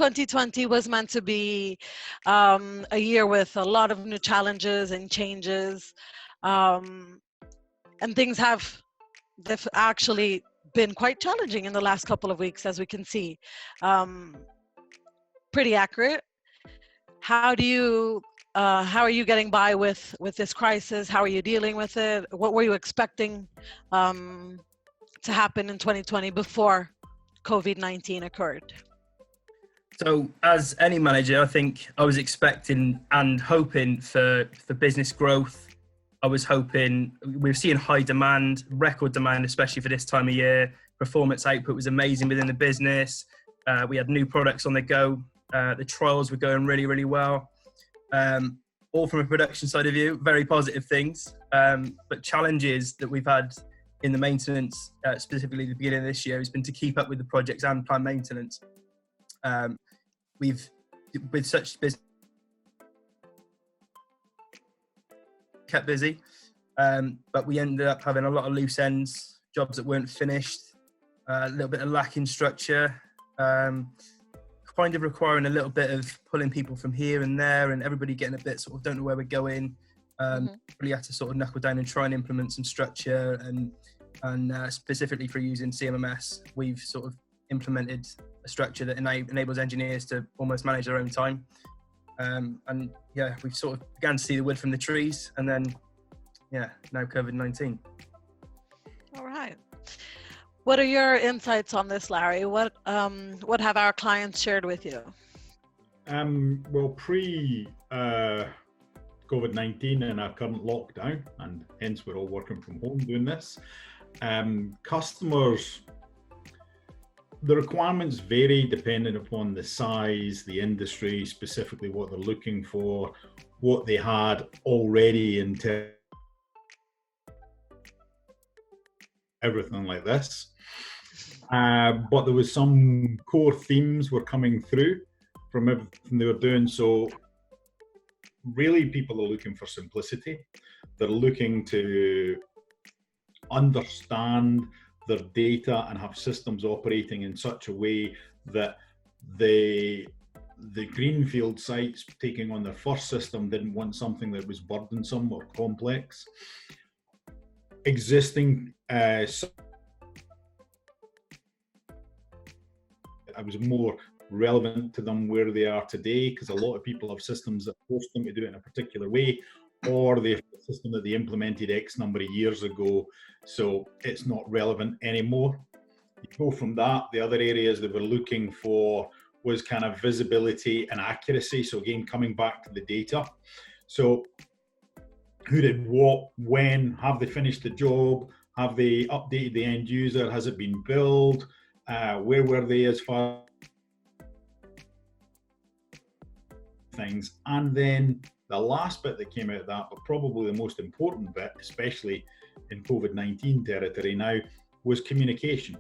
2020 was meant to be a year with a lot of new challenges and changes, and things they've actually been quite challenging in the last couple of weeks, as we can see. Pretty accurate. How are you getting by with this crisis? How are you dealing with it? What were you expecting to happen in 2020 before COVID-19 occurred? So as any manager, I think I was expecting and hoping for business growth. I was hoping, we were seeing high demand, record demand, especially for this time of year. Performance output was amazing within the business. We had new products on the go. The trials were going really, really well. All from a production side of view, very positive things. But challenges that we've had in the maintenance, specifically at the beginning of this year, has been to keep up with the projects and planned maintenance. We've, with such business, kept busy, but we ended up having a lot of loose ends, jobs that weren't finished, a little bit of lacking structure, kind of requiring a little bit of pulling people from here and there, and everybody getting a bit sort of don't know where we're going. Really had to sort of knuckle down and try and implement some structure, and specifically for using CMMS, we've sort of implemented a structure that enables engineers to almost manage their own time. And yeah, we've sort of began to see the wood from the trees, and then now COVID-19. All right. What are your insights on this, Larry? What have our clients shared with you? Well, pre COVID-19 and our current lockdown, and hence we're all working from home doing this, customers, the requirements vary depending upon the size, the industry, specifically what they're looking for, what they had already into everything like this. But there was some core themes were coming through from everything they were doing. So really people are looking for simplicity. They're looking to understand their data and have systems operating in such a way that the greenfield sites taking on their first system didn't want something that was burdensome or complex. Existing I was more relevant to them where they are today, because a lot of people have systems that force them to do it in a particular way, or they have a system that they implemented X number of years ago, so it's not relevant anymore. You go from that, the other areas that we're looking for was kind of visibility and accuracy. So again, coming back to the data. So who did what, when, have they finished the job, have they updated the end user, has it been billed, where were they as far things. And then the last bit that came out of that, but probably the most important bit, especially in COVID-19 territory now, was communication.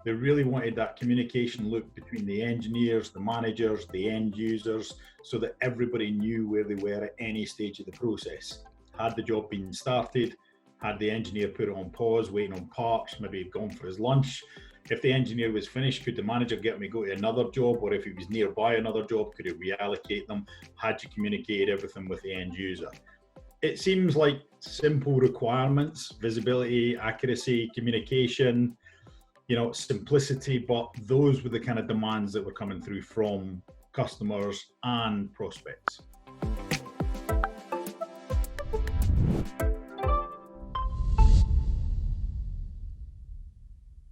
They really wanted that communication loop between the engineers, the managers, the end users, so that everybody knew where they were at any stage of the process. Had the job been started, had the engineer put it on pause, waiting on parts, maybe he'd gone for his lunch. If the engineer was finished, could the manager get me go to another job? Or if he was nearby another job, could he reallocate them? Had you communicated everything with the end user? It seems like simple requirements: visibility, accuracy, communication, simplicity, but those were the kind of demands that were coming through from customers and prospects.